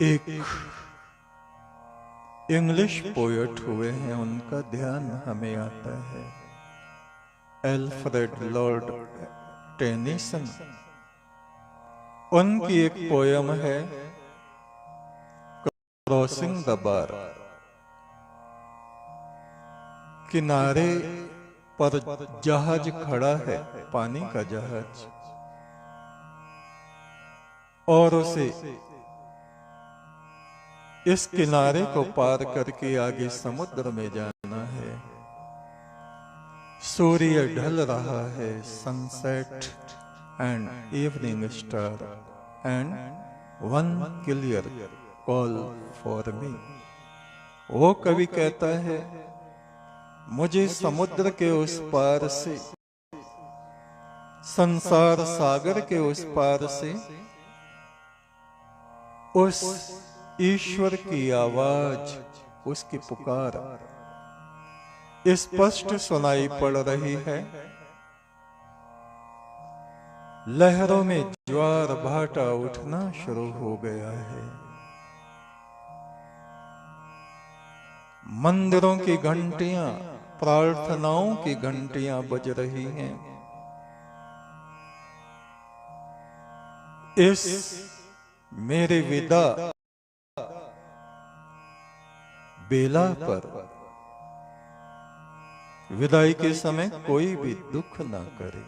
एक English poet हुए हैं, उनका ध्यान हमें आता है, एल्फ्रेड लॉर्ड टेनिसन। उनकी एक पोयम है क्रॉसिंग द बार। किनारे पर जहाज खड़ा है, पानी का जहाज, और उसे इस किनारे को पार करके आगे समुद्र में जाना है। सूर्य ढल रहा है, sunset and evening star and one clear call for me. वो कवि कहता है, मुझे समुद्र के उस पार से, संसार सागर के उस पार से उस ईश्वर की आवाज, उसकी पुकार स्पष्ट सुनाई पड़ रही है। लहरों में ज्वार भाटा उठना शुरू हो गया है। मंदिरों की घंटियां, प्रार्थनाओं की घंटियां बज रही हैं। इस मेरे विदा बेला पर, विदाई के समय कोई भी दुख ना करे,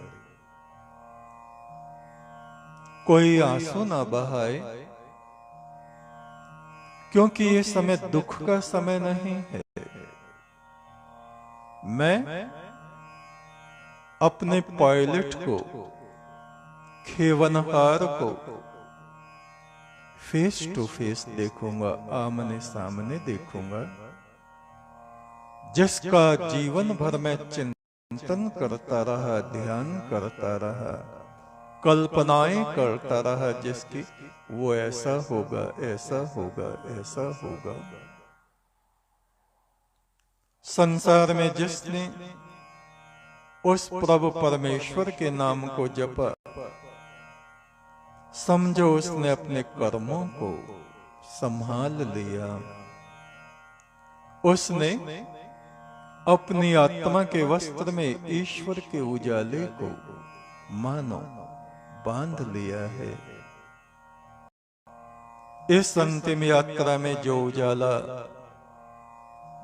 कोई आंसू ना बहाए, क्योंकि ये समय दुख का समय नहीं है। मैं अपने पायलट को, खेवनहार को फेस टू फेस देखूंगा, आमने सामने देखूंगा, जिसका जीवन भर में चिंतन करता रहा, ध्यान करता रहा, कल्पनाएं करता रहा, जिसकी वो ऐसा होगा, ऐसा होगा, ऐसा होगा। संसार में जिसने उस प्रभु परमेश्वर के नाम को जपा, समझो उसने अपने कर्मों को संभाल लिया। उसने अपनी आत्मा के वस्त्र में ईश्वर के उजाले को मानो बांध लिया है। इस अंतिम यात्रा में जो उजाला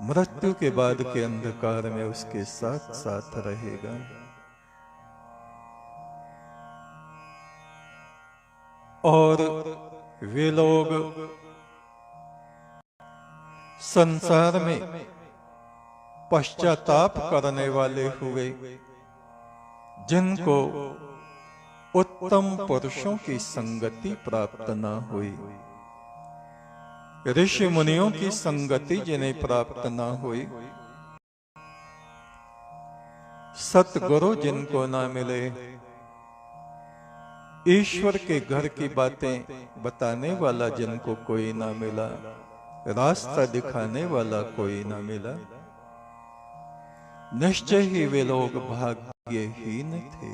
मृत्यु के बाद के अंधकार में उसके साथ साथ रहेगा। और वे लोग संसार में पश्चाताप करने वाले हुए, जिनको उत्तम पुरुषों की संगति प्राप्त न हुई, ऋषि मुनियों की संगति जिन्हें प्राप्त न हुई, सतगुरु जिनको ना मिले, ईश्वर के घर की बातें बताने वाला जिनको कोई ना मिला, रास्ता दिखाने वाला कोई ना मिला, निश्चय ही वे लोग भाग्यहीन थे।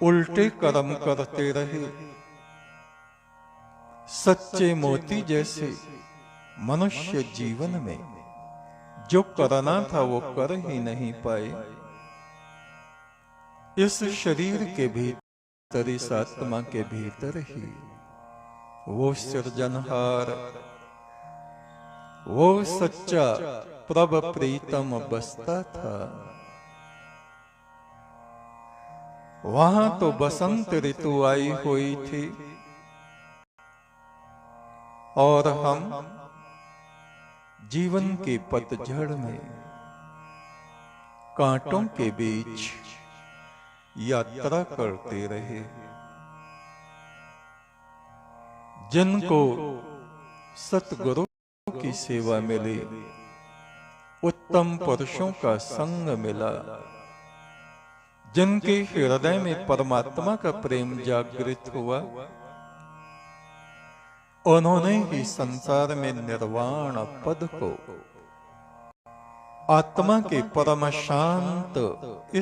उल्टे कर्म करते रहे। सच्चे मोती जैसे मनुष्य जीवन में जो करना था वो कर ही नहीं पाए। इस शरीर के भीतर, इस आत्मा के भीतर ही वो सृजनहार, वो सच्चा प्रभु प्रीतम बसता था। वहां तो बसंत ऋतु आई हुई थी और हम जीवन के पतझड़ में कांटों के बीच यात्रा करते रहे। जिनको सतगुरु की सेवा मिली, उत्तम पुरुषों का संग मिला, जिनके हृदय में परमात्मा का प्रेम जागृत हुआ, उन्होंने ही संसार में निर्वाण पद को, आत्मा के परम शांत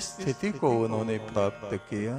स्थिति को उन्होंने प्राप्त किया।